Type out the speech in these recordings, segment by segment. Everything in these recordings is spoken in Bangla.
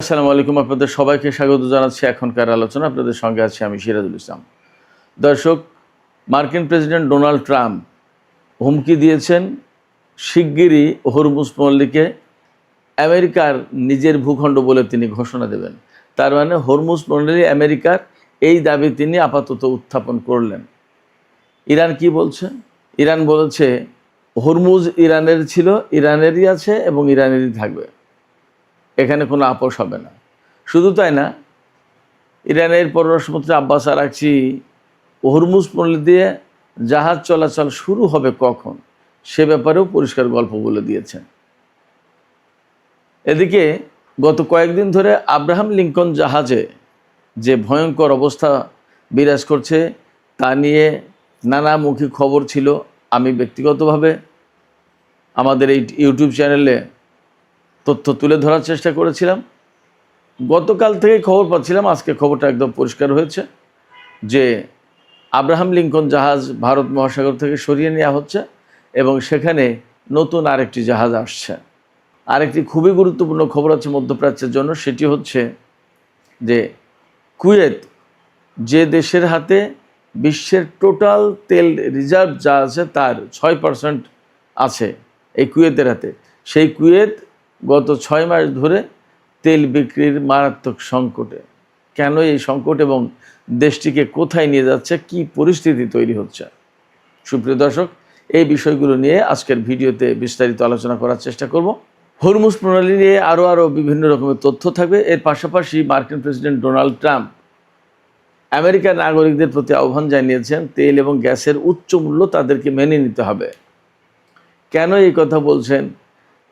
আসসালামু আলাইকুম। আপনাদের সবাইকে স্বাগত জানাচ্ছি এখনকার আলোচনা। আপনাদের সঙ্গে আছি আমি সিরাজুল ইসলাম। দর্শক, মার্কিন প্রেসিডেন্ট ডোনাল্ড ট্রাম্প হুমকি দিয়েছেন শিগগিরই হরমুজ পল্লীকে আমেরিকার নিজের ভূখণ্ড বলে তিনি ঘোষণা দেবেন। তার মানে হরমুজ পল্লী আমেরিকার, এই দাবি তিনি আপাতত উত্থাপন করলেন। ইরান কি বলছে? ইরান বলেছে হরমুজ ইরানের ছিল, ইরানেরই আছে এবং ইরানেরই থাকবে, এখানে কোনো আপোষ হবে না। শুধু তাই না, ইরানের পররাষ্ট্রমন্ত্রী আব্বাস আরাকচি হরমুজ পল্লী দিয়ে জাহাজ চলাচল শুরু হবে কখন সে ব্যাপারেও পরিষ্কার গল্প বলে দিয়েছেন। এদিকে গত কয়েকদিন ধরে আব্রাহাম লিঙ্কন জাহাজে যে ভয়ঙ্কর অবস্থা বিরাজ করছে তা নিয়ে নানামুখী খবর ছিল। আমি ব্যক্তিগতভাবে আমাদের এই ইউটিউব চ্যানেলে তথ্য তুলে ধরার চেষ্টা করেছিলাম। গতকাল থেকে খবর পাচ্ছিলাম, আজকে খবরটা একদম পরিষ্কার হয়েছে যে আব্রাহাম লিঙ্কন জাহাজ ভারত মহাসাগর থেকে সরিয়ে নেওয়া হচ্ছে এবং সেখানে নতুন আরেকটি জাহাজ আসছে। আরেকটি খুবই গুরুত্বপূর্ণ খবর আছে মধ্যপ্রাচ্যের জন্য, সেটি হচ্ছে যে কুয়েত, যে দেশের হাতে বিশ্বের টোটাল তেল রিজার্ভ যা আছে তার 6% আছে এই কুয়েতের হাতে, সেই কুয়েত গত 6 মাস ধরে তেল বিক্রির মারাত্মক সংকটে। কেন এই সংকট এবং দেশটিকে কোথায় নিয়ে যাচ্ছে, কি পরিস্থিতি তৈরি হচ্ছে? সুপ্রিয় দর্শক, এই বিষয়গুলো নিয়ে আজকের ভিডিওতে বিস্তারিত আলোচনা করার চেষ্টা করব। হরমুজ প্রণালী নিয়ে আরও বিভিন্ন রকমের তথ্য থাকবে। এর পাশাপাশি মার্কিন প্রেসিডেন্ট ডোনাল্ড ট্রাম্প আমেরিকার নাগরিকদের প্রতি আহ্বান জানিয়েছেন তেল এবং গ্যাসের উচ্চ মূল্য তাদেরকে মেনে নিতে হবে। কেন এই কথা বলছেন?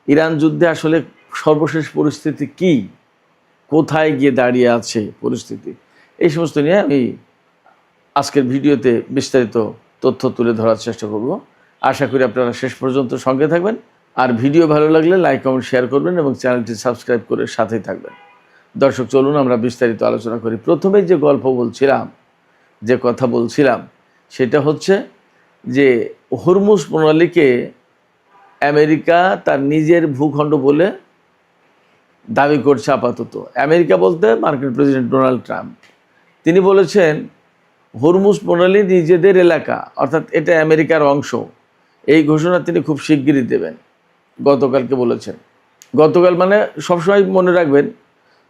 ইরান যুদ্ধে আসলে সর্বশেষ পরিস্থিতি কি, কোথায় গিয়ে দাঁড়িয়ে আছে পরিস্থিতি, এই সমস্ত নিয়ে আমি আজকের ভিডিওতে বিস্তারিত তথ্য তুলে ধরার চেষ্টা করব। আশা করি আপনারা শেষ পর্যন্ত সঙ্গে থাকবেন। আর ভিডিও ভালো লাগলে লাইক কমেন্ট শেয়ার করবেন এবং চ্যানেলটি সাবস্ক্রাইব করে সাথেই থাকবেন। দর্শক, চলুন আমরা বিস্তারিত আলোচনা করি। প্রথমেই যে গল্প বলছিলাম, যে কথা বলছিলাম, সেটা হচ্ছে যে হরমুজ প্রণালীকে আমেরিকা তার নিজের ভূখণ্ড বলে দাবি করছে আপাতত। আমেরিকা বলতে মার্কিন প্রেসিডেন্ট ডোনাল্ড ট্রাম্প। তিনি বলেছেন হরমুজ প্রণালী নিজেদের এলাকা, অর্থাৎ এটা আমেরিকার অংশ, এই ঘোষণা তিনি খুব শিগগিরই দেবেন। গতকালকে বলেছেন। গতকাল মানে সবসময় মনে রাখবেন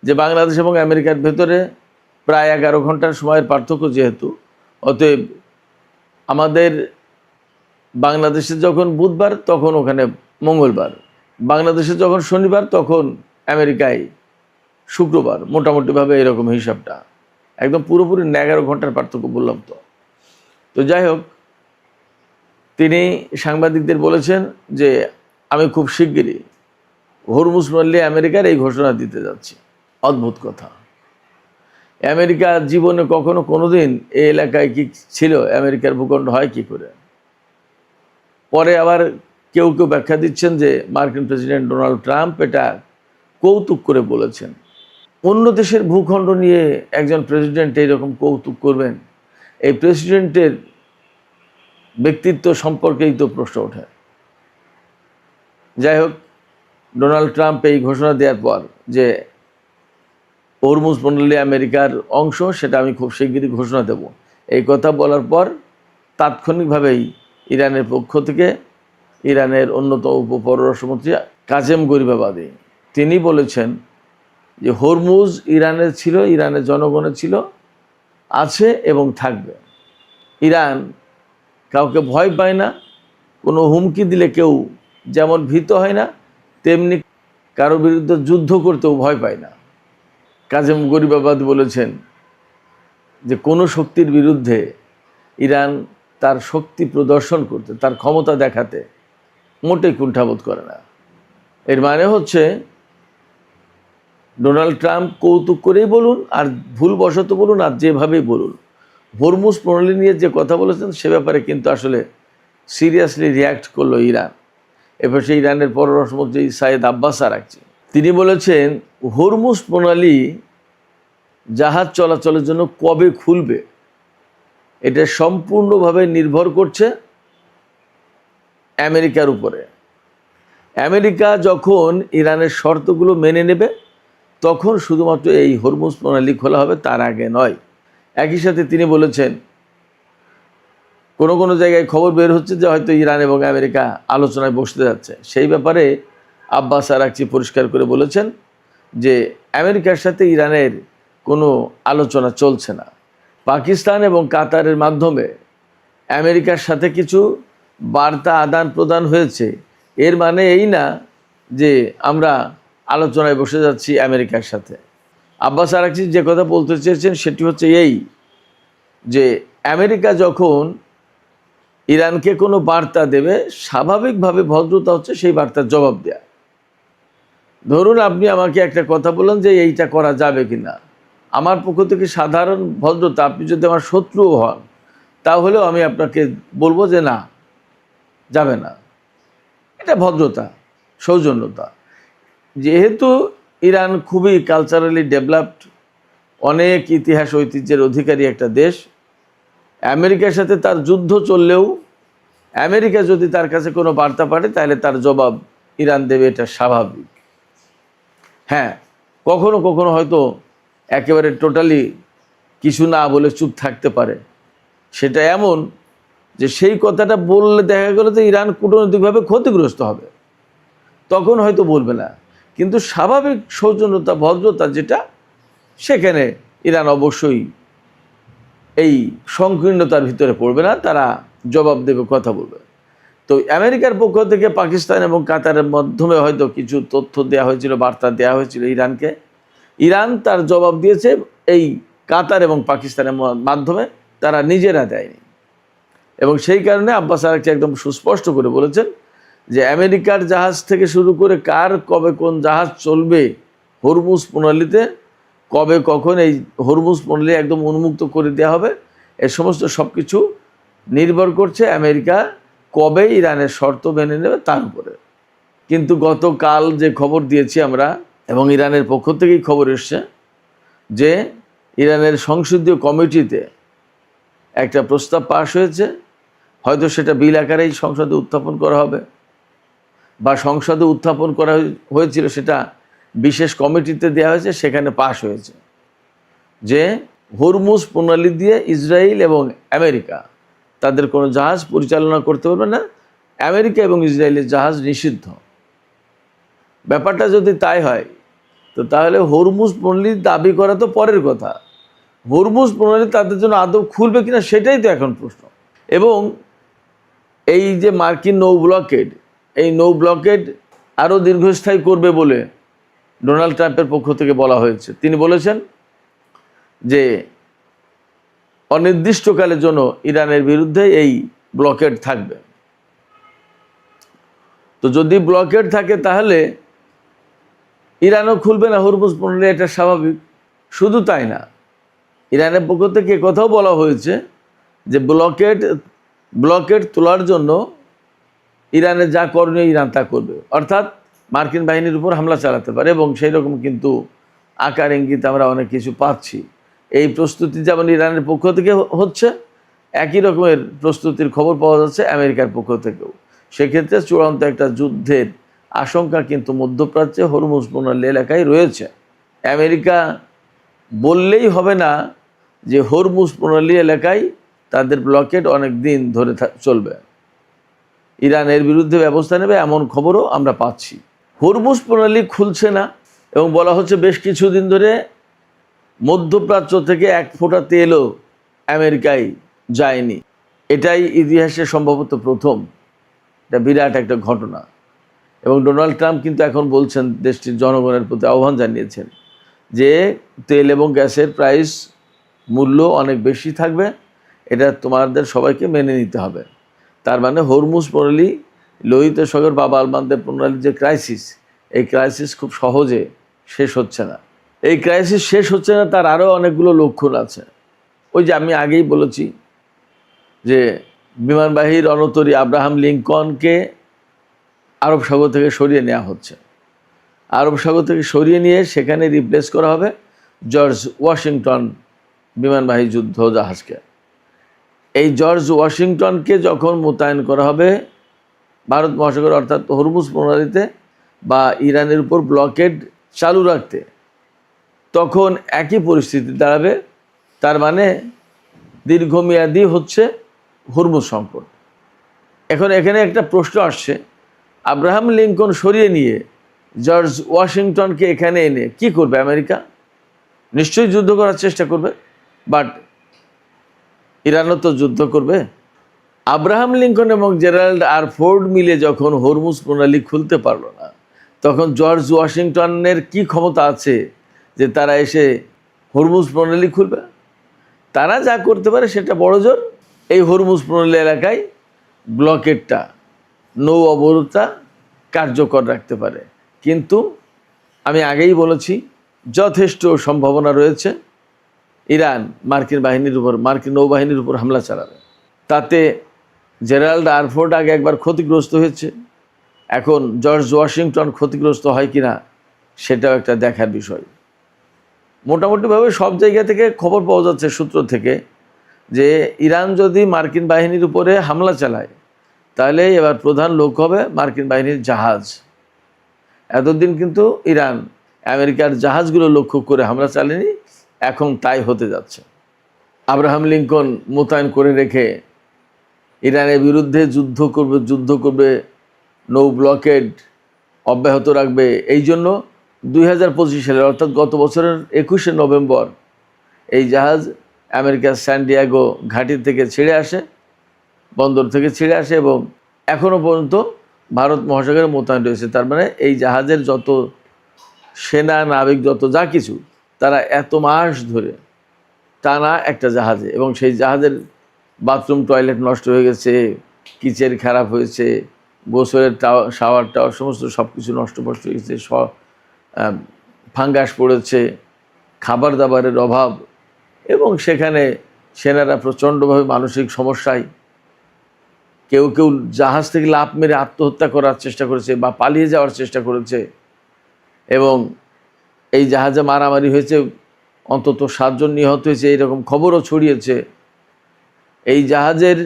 যে বাংলাদেশ এবং আমেরিকার ভেতরে প্রায় 11 ঘন্টার সময়ের পার্থক্য, যেহেতু অতএব আমাদের বাংলাদেশে যখন বুধবার তখন ওখানে মঙ্গলবার, বাংলাদেশে যখন শনিবার তখন আমেরিকায় শুক্রবার, মোটামুটিভাবে এরকম হিসাবটা। একদম পুরোপুরি 11 ঘন্টার পার্থক্য বললাম তো যাই হোক, তিনি সাংবাদিকদের বলেছেন যে আমি খুব শিগগিরই হরমুজ প্রণালী আমেরিকার এই ঘোষণা দিতে যাচ্ছি। অদ্ভুত কথা। আমেরিকা জীবনে কখনো কোনোদিন এই এলাকায় কি ছিল, আমেরিকার ভূখণ্ড হয় কি করে? পরে আবার কেউ কেউ ব্যাখ্যা দিচ্ছেন যে মার্কিন প্রেসিডেন্ট ডোনাল্ড ট্রাম্প এটা কৌতুক করে বলেছেন। অন্য দেশের ভূখণ্ড নিয়ে একজন প্রেসিডেন্ট এইরকম কৌতুক করবেন, এই প্রেসিডেন্টের ব্যক্তিত্ব সম্পর্কেই তো প্রশ্ন ওঠে। যাই হোক, ডোনাল্ড ট্রাম্প এই ঘোষণা দেওয়ার পর যে হরমুজ প্রণালী আমেরিকার অংশ, সেটা আমি খুব শিগগিরই ঘোষণা দেব, এই কথা বলার পর তাৎক্ষণিকভাবেই ইরানের পক্ষ থেকে ইরানের অন্যতম উপপররাষ্ট্রমন্ত্রী কাজেম গরিবাবাদী তিনি বলেছেন যে হরমুজ ইরানের ছিল, ইরানের জনগণের ছিল, আছে এবং থাকবে। ইরান কাউকে ভয় পায় না, কোনো হুমকি দিলে কেউ যেমন ভীত হয় না, তেমনি কারো বিরুদ্ধে যুদ্ধ করতেও ভয় পায় না। কাজেম গরিবাবাদ বলেছেন যে কোনো শক্তির বিরুদ্ধে ইরান তার শক্তি প্রদর্শন করতে, তার ক্ষমতা দেখাতে মোটেই কুণ্ঠাবোধ করে না। এর মানে হচ্ছে ডোনাল্ড ট্রাম্প কৌতুক করেই বলুন আর ভুলবশত বলুন আর যেভাবেই বলুন, হরমুজ প্রণালী নিয়ে যে কথা বলেছেন সে ব্যাপারে কিন্তু আসলে সিরিয়াসলি রিয়্যাক্ট করলো ইরান। এবার সেই ইরানের পররাষ্ট্রমন্ত্রী সাইদ আব্বাস আরাকচি তিনি বলেছেন হরমুজ প্রণালী জাহাজ চলাচলের জন্য কবে খুলবে এটা সম্পূর্ণভাবে নির্ভর করছে আমেরিকার উপরে। আমেরিকা যখন ইরানের শর্তগুলো মেনে নেবে তখন শুধুমাত্র এই হরমুজ প্রণালী খোলা হবে, তার আগে নয়। একই সাথে তিনি বলেছেন, কোনো কোনো জায়গায় খবর বের হচ্ছে যে হয়তো ইরান এবং আমেরিকা আলোচনায় বসতে যাচ্ছে। সেই ব্যাপারে আব্বাস আরাকচি পরিষ্কার করে বলেছেন যে আমেরিকার সাথে ইরানের কোনো আলোচনা চলছে না। পাকিস্তান এবং কাতারের মাধ্যমে আমেরিকার সাথে কিছু বার্তা আদান প্রদান হয়েছে, এর মানে এই না যে আমরা আলোচনায় বসে যাচ্ছি আমেরিকার সাথে। আব্বাস আরাকচি যে কথা বলতে চেয়েছেন সেটি হচ্ছে এই, যে আমেরিকা যখন ইরানকে কোনো বার্তা দেবে, স্বাভাবিকভাবে ভদ্রতা হচ্ছে সেই বার্তার জবাব দেয়া। ধরুন আপনি আমাকে একটা কথা বললেন যে এইটা করা যাবে কি না, আমার পক্ষ থেকে সাধারণ ভদ্রতা, আপনি যদি আমার শত্রুও হন তাহলেও আমি আপনাকে বলবো যে না, যাবে না। এটা ভদ্রতা, সৌজন্যতা। যেহেতু ইরান খুবই কালচারালি ডেভেলপড, অনেক ইতিহাস ঐতিহ্যের অধিকারী একটা দেশ, আমেরিকার সাথে তার যুদ্ধ চললেও আমেরিকা যদি তার কাছে কোনো বার্তা পাঠায় তাহলে তার জবাব ইরান দেবে, এটা স্বাভাবিক। হ্যাঁ, কখনো কখনো হয়তো একেবারে টোটালি কিছু না বলে চুপ থাকতে পারে। সেটা এমন যে সেই কথাটা বললে দেখা গেল যে ইরান কূটনৈতিকভাবে ক্ষতিগ্রস্ত হবে, তখন হয়তো বলবে না। কিন্তু স্বাভাবিক সৌজন্যতা, ভদ্রতা যেটা, সেখানে ইরান অবশ্যই এই সংকীর্ণতার ভিতরে পড়বে না, তারা জবাব দেবে, কথা বলবে। তো আমেরিকার পক্ষ থেকে পাকিস্তান এবং কাতারের মাধ্যমে হয়তো কিছু তথ্য দেওয়া হয়েছিল, বার্তা দেওয়া হয়েছিল ইরানকে। ইরান তার জবাব দিয়েছে এই কাতার এবং পাকিস্তানের মাধ্যমে, তারা নিজেরা দেয়নি। এবং সেই কারণে আব্বাস আরাকচি একদম সুস্পষ্ট করে বলেছেন যে আমেরিকার জাহাজ থেকে শুরু করে কার কবে কোন জাহাজ চলবে হরমুজ প্রণালীতে, কবে কখন এই হরমুজ প্রণালী একদম উন্মুক্ত করে দেওয়া হবে, এ সমস্ত সব কিছু নির্ভর করছে আমেরিকা কবে ইরানের শর্ত মেনে নেবে তার উপরে। কিন্তু গতকাল যে খবর দিয়েছি আমরা, এবং ইরানের পক্ষ থেকেই খবর এসছে যে ইরানের সংসদীয় কমিটিতে একটা প্রস্তাব পাশ হয়েছে, হয়তো সেটা বিল আকারেই সংসদে উত্থাপন করা হবে, বা সংসদে উত্থাপন করা হয়েছিল সেটা বিশেষ কমিটিতে দেওয়া হয়েছে, সেখানে পাশ হয়েছে যে হরমুজ প্রণালী দিয়ে ইসরায়েল এবং আমেরিকা তাদের কোনো জাহাজ পরিচালনা করতে পারবে না, আমেরিকা এবং ইসরায়েলের জাহাজ নিষিদ্ধ। ব্যাপারটা যদি তাই হয় তো তাহলে হরমুজ প্রণালী দাবি করা তো পরের কথা, হরমুজ প্রণালী তাদের জন্য আদৌ খুলবে কিনা সেটাই তো এখন প্রশ্ন। এবং এই যে মার্কিন নৌ ব্লকেড, এই নৌ ব্লকেড আরও দীর্ঘস্থায়ী করবে বলে ডোনাল্ড ট্রাম্পের পক্ষ থেকে বলা হয়েছে। তিনি বলেছেন যে অনির্দিষ্টকালের জন্য ইরানের বিরুদ্ধে এই ব্লকেড থাকবে। তো যদি ব্লকেড থাকে তাহলে ইরানও খুলবে না হরমুজ প্রণালী, এটা স্বাভাবিক। শুধু তাই না, ইরানের পক্ষ থেকে কথাও বলা হয়েছে যে ব্লকেড তোলার জন্য ইরানে যা করণীয় ইরান তা করবে, অর্থাৎ মার্কিন বাহিনীর উপর হামলা চালাতে পারে। এবং সেই রকম কিন্তু আকার ইঙ্গিত আমরা অনেক কিছু পাচ্ছি। এই প্রস্তুতি যেমন ইরানের পক্ষ থেকে হচ্ছে, একই রকমের প্রস্তুতির খবর পাওয়া যাচ্ছে আমেরিকার পক্ষ থেকেও। সেক্ষেত্রে চূড়ান্ত একটা যুদ্ধের আশঙ্কা কিন্তু মধ্যপ্রাচ্যে হরমুজ প্রণালী এলাকায় রয়েছে। আমেরিকা বললেই হবে না যে হরমুজ প্রণালী এলাকায় তাদের ব্লকেড অনেক দিন ধরে চলবে, ইরান এর বিরুদ্ধে ব্যবস্থা নেবে, এমন খবরও আমরা পাচ্ছি। হরমুজ প্রণালী খুলছে না এবং বলা হচ্ছে বেশ কিছুদিন ধরে মধ্যপ্রাচ্য থেকে এক ফোঁটা তেলও আমেরিকায় যায়নি। এটাই ইতিহাসে সম্ভবত প্রথম, এটা বিরাট একটা ঘটনা। এবং ডোনাল্ড ট্রাম্প কিন্তু এখন বলছেন, দেশটির জনগণের প্রতি আহ্বান জানিয়েছেন যে তেল এবং গ্যাসের প্রাইস মূল্য অনেক বেশি থাকবে, এটা তোমাদের সবাইকে মেনে নিতে হবে। তার মানে হরমুজ প্রণালী, লোহিত সাগর বা বালবান্দের প্রণালীর যে ক্রাইসিস, এই ক্রাইসিস খুব সহজে শেষ হচ্ছে না। এই ক্রাইসিস শেষ হচ্ছে না, তার আরও অনেকগুলো লক্ষণ আছে। ওই যে আমি আগেই বলেছি যে বিমানবাহী রণতরী আব্রাহাম লিঙ্কনকে আরব সাগর থেকে সরিয়ে নেওয়া হচ্ছে। আরব সাগর থেকে সরিয়ে নিয়ে সেখানে রিপ্লেস করা হবে জর্জ ওয়াশিংটন বিমানবাহী যুদ্ধ জাহাজকে। এই জর্জ ওয়াশিংটনকে যখন মোতায়েন করা হবে ভারত মহাসাগর অর্থাৎ হরমুজ প্রণালীতে বা ইরানের উপর ব্লকেড চালু রাখতে, তখন একই পরিস্থিতি দাঁড়াবে। তার মানে দীর্ঘমেয়াদী হচ্ছে হরমুজ সংকট। এখন এখানে একটা প্রশ্ন আসছে, আব্রাহাম লিঙ্কন সরিয়ে নিয়ে জর্জ ওয়াশিংটনকে এখানে এনে কি করবে আমেরিকা? নিশ্চয়ই যুদ্ধ করার চেষ্টা করবে, বাট ইরানও তো যুদ্ধ করবে। আব্রাহাম লিঙ্কন এবং জেরাল্ড আর ফোর্ড মিলে যখন হরমুজ প্রণালী খুলতে পারলো না, তখন জর্জ ওয়াশিংটনের কি ক্ষমতা আছে যে তারা এসে হরমুজ প্রণালী খুলবে? তারা যা করতে পারে সেটা বড় জোর এই হরমুজ প্রণালী এলাকায় ব্লকেটটা, নৌ অবরোধটা কার্যকর রাখতে পারে। কিন্তু আমি আগেই বলেছি, যথেষ্ট সম্ভাবনা রয়েছে ইরান মার্কিন নৌবাহিনীর উপর হামলা চালাবে। তাতে জেরাল্ড আর ফোর্ড আগে একবার ক্ষতিগ্রস্ত হয়েছে, এখন জর্জ ওয়াশিংটন ক্ষতিগ্রস্ত হয় কিনা সেটাও একটা দেখার বিষয়। মোটামুটিভাবে সব জায়গা থেকে খবর পাওয়া যাচ্ছে, সূত্র থেকে, যে ইরান যদি মার্কিন বাহিনীর উপরে হামলা চালায় তাহলে এবার প্রধান লক্ষ্য হবে মার্কিন বাহিনীর জাহাজ। এতদিন কিন্তু ইরান আমেরিকার জাহাজগুলো লক্ষ্য করে হামলা চালায়নি, এখন তাই হতে যাচ্ছে। আব্রাহাম লিঙ্কন মোতায়েন করে রেখে ইরানের বিরুদ্ধে যুদ্ধ করবে, নৌ ব্লকেড অব্যাহত রাখবে। এই জন্য 2025 সালে অর্থাৎ গত বছরের 21শে নভেম্বর এই জাহাজ আমেরিকার স্যান ডিয়েগো ঘাঁটি থেকে ছেড়ে আসে, বন্দর থেকে ছেড়ে আসে, এবং এখনও পর্যন্ত ভারত মহাসাগরে মোতায়েন রয়েছে। তার মানে এই জাহাজের যত সেনা, নাবিক, যত যা কিছু, তারা এত মাস ধরে টানা একটা জাহাজে, এবং সেই জাহাজের বাথরুম টয়লেট নষ্ট হয়ে গেছে, কিচেন খারাপ হয়েছে, গোসলের শাওয়ার টাওয়ার সমস্ত সব কিছু নষ্ট হয়ে গেছে, ফাঙ্গাস পড়েছে, খাবার দাবারের অভাব, এবং সেখানে সেনারা প্রচণ্ডভাবে মানসিক সমস্যায়, কেউ কেউ জাহাজ থেকে লাফ মেরে আত্মহত্যা করার চেষ্টা করেছে বা পালিয়ে যাওয়ার চেষ্টা করেছে, এবং এই জাহাজে মারামারি হয়েছে, অন্তত 7 জন নিহত হয়েছে, এইরকম খবরও ছড়িয়েছে। এই জাহাজের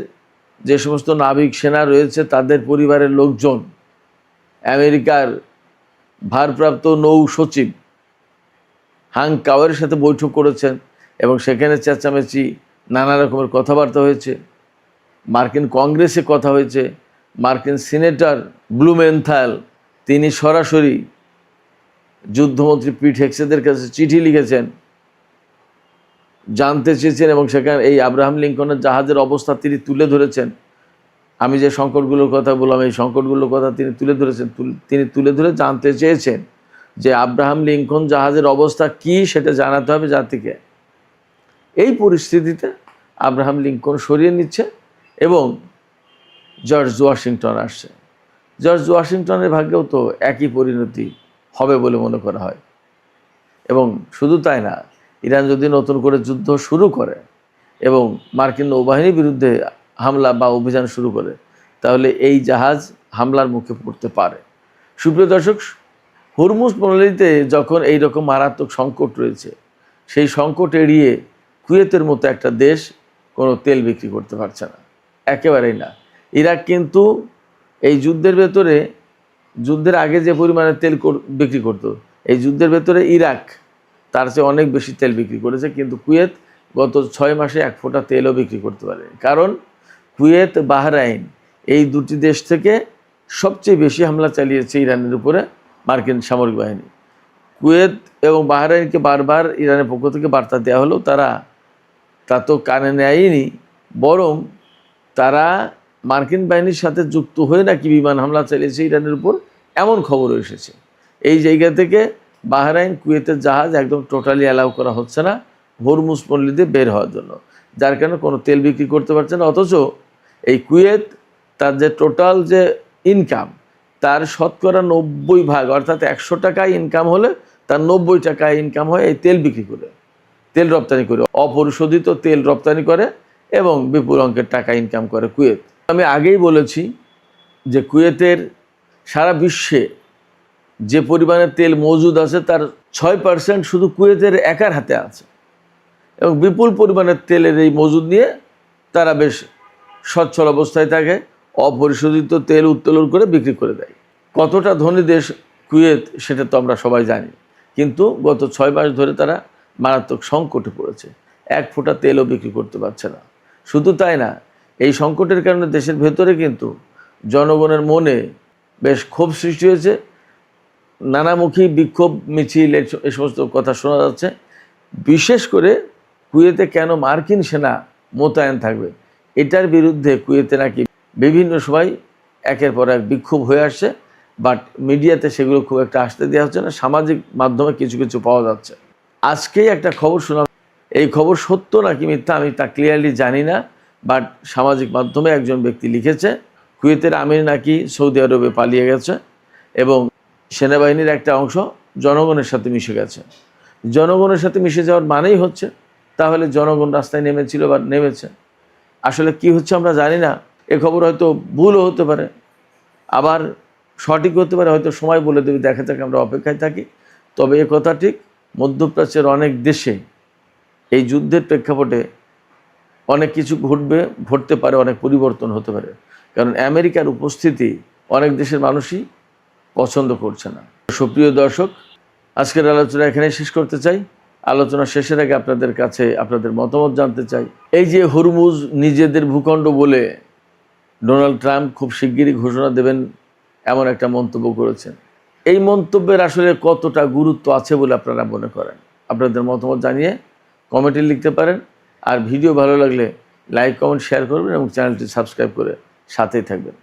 যে সমস্ত নাবিক সেনা রয়েছে তাদের পরিবারের লোকজন আমেরিকার ভারপ্রাপ্ত নৌ সচিব হাঙ্ক কাওয়ের সাথে বৈঠক করেছেন, এবং সেখানে চেঁচামেচি, নানা রকমের কথাবার্তা হয়েছে। মার্কিন কংগ্রেসে কথা হয়েছে, মার্কিন সিনেটর ব্লুমেনথাল তিনি সরাসরি যুদ্ধমন্ত্রী পিট হেক্সেদের কাছে চিঠি লিখেছেন, জানতে চেয়েছেন, এবং সেখানে এই আব্রাহাম লিঙ্কনের জাহাজের অবস্থা তিনি তুলে ধরেছেন। আমি যে সংকটগুলোর কথা বললাম, এই সংকটগুলোর কথা তিনি তুলে ধরেছেন। তিনি তুলে ধরে জানতে চেয়েছেন যে আব্রাহাম লিঙ্কন জাহাজের অবস্থা কি, সেটা জানাতে হবে জাতিকে। এই পরিস্থিতিতে আব্রাহাম লিঙ্কন সরিয়ে নিচ্ছে এবং জর্জ ওয়াশিংটন আসছে। জর্জ ওয়াশিংটনের ভাগ্যেও তো একই পরিণতি হবে বলে মনে করা হয়। এবং শুধু তাই না, ইরান যদি নতুন করে যুদ্ধ শুরু করে এবং মার্কিন নৌবাহিনীর বিরুদ্ধে হামলা বা অভিযান শুরু করে, তাহলে এই জাহাজ হামলার মুখে পড়তে পারে। সুপ্রিয় দর্শক, হরমুজ প্রণালীতে যখন এই রকম মারাত্মক সংকট রয়েছে, সেই সংকট এড়িয়ে কুয়েতের মতো একটা দেশ কোনো তেল বিক্রি করতে পারছে না, একেবারেই না। ইরাক কিন্তু এই যুদ্ধের আগে যে পরিমাণে তেল বিক্রি করতো, এই যুদ্ধের ভেতরে ইরাক তার চেয়ে অনেক বেশি তেল বিক্রি করেছে, কিন্তু কুয়েত গত 6 মাসে 1 ফোঁটা তেলও বিক্রি করতে পারে। কারণ কুয়েত, বাহরাইন এই দুটি দেশ থেকে সবচেয়ে বেশি হামলা চালিয়েছে ইরানের উপরে মার্কিন সামরিক বাহিনী। কুয়েত এবং বাহরাইনকে বারবার ইরানের পক্ষ থেকে বার্তা দেওয়া হলেও তা তো কানে নেয়নি, বরং তারা মার্কিন বাহিনীর সাথে যুক্ত হয়ে নাকি বিমান হামলা চালিয়েছে ইরানের উপর, এমন খবরও এসেছে। এই জায়গা থেকে বাহরাইন, কুয়েতের জাহাজ একদম টোটালি অ্যালাউ করা হচ্ছে না হরমুজ প্রণালী দিয়ে বের হওয়ার জন্য, যার কারণে কোনো তেল বিক্রি করতে পারছে না। অথচ এই কুয়েত তার যে টোটাল যে ইনকাম, তার 90% অর্থাৎ 100 টাকায় ইনকাম হলে তার 90 টাকায় ইনকাম হয় এই তেল বিক্রি করে, তেল রপ্তানি করে, অপরিশোধিত তেল রপ্তানি করে, এবং বিপুল অঙ্কের টাকা ইনকাম করে কুয়েত। আমি আগেই বলেছি যে কুয়েতের সারা বিশ্বে যে পরিমাণে তেল মজুদ আছে তার 6% শুধু কুয়েতের একার হাতে আছে, এবং বিপুল পরিমাণের তেলের এই মজুদ নিয়ে তারা বেশ সচ্ছল অবস্থায় থাকে, অপরিশোধিত তেল উত্তোলন করে বিক্রি করে দেয়। কতটা ধনী দেশ কুয়েত সেটা তো আমরা সবাই জানি। কিন্তু গত 6 মাস ধরে তারা মারাত্মক সংকটে পড়েছে, এক ফোঁটা তেলও বিক্রি করতে পারছে না। শুধু তাই না, এই সংকটের কারণে দেশের ভেতরে কিন্তু জনগণের মনে বেশ ক্ষোভ সৃষ্টি হয়েছে, নানামুখী বিক্ষোভ মিছিল এই সমস্ত কথা শোনা যাচ্ছে। বিশেষ করে কুয়েতে কেন মার্কিন সেনা মোতায়েন থাকবে, এটার বিরুদ্ধে কুয়েতে নাকি বিভিন্ন সময় একের পর এক বিক্ষোভ হয়ে আসছে, বাট মিডিয়াতে সেগুলো খুব একটা আসতে দেওয়া হচ্ছে না, সামাজিক মাধ্যমে কিছু কিছু পাওয়া যাচ্ছে। আজকেই একটা খবর শোনা, এই খবর সত্য নাকি মিথ্যা আমি তা ক্লিয়ারলি জানি না, বাট সামাজিক মাধ্যমে একজন ব্যক্তি লিখেছে কুয়েতের আমির নাকি সৌদি আরবে পালিয়ে গেছে এবং সেনাবাহিনীর একটা অংশ জনগণের সাথে মিশে গেছে। জনগণের সাথে মিশে যাওয়ার মানেই হচ্ছে তাহলে জনগণ রাস্তায় নেমেছিল বা নেমেছে। আসলে কি হচ্ছে আমরা জানি না, এ খবর হয়তো ভুলও হতে পারে, আবার সঠিক হতে পারে, হয়তো সময় বলে দেবে, দেখা যাক, আমরা অপেক্ষায় থাকি। তবে এ কথা ঠিক, মধ্যপ্রাচ্যের অনেক দেশে এই যুদ্ধের প্রেক্ষাপটে অনেক কিছু ঘটতে পারে, অনেক পরিবর্তন হতে পারে, কারণ আমেরিকার উপস্থিতি অনেক দেশের মানুষই পছন্দ করছে না। সুপ্রিয় দর্শক, আজকের আলোচনা এখানে শেষ করতে চাই। আলোচনা শেষের আগে আপনাদের কাছে আপনাদের মতামত জানতে চাই। এই যে হরমুজ নিজেদের ভূখণ্ড বলে ডোনাল্ড ট্রাম্প খুব শিগগিরই ঘোষণা দেবেন এমন একটা মন্তব্য করেছেন, এই মন্তব্যের আসলে কতটা গুরুত্ব আছে বলে আপনারা মনে করেন? আপনাদের মতামত জানিয়ে কমেন্টে লিখতে পারেন। আর ভিডিও ভালো লাগলে লাইক, কমেন্ট, শেয়ার করবেন এবং চ্যানেলটি সাবস্ক্রাইব করে সাথেই থাকবেন।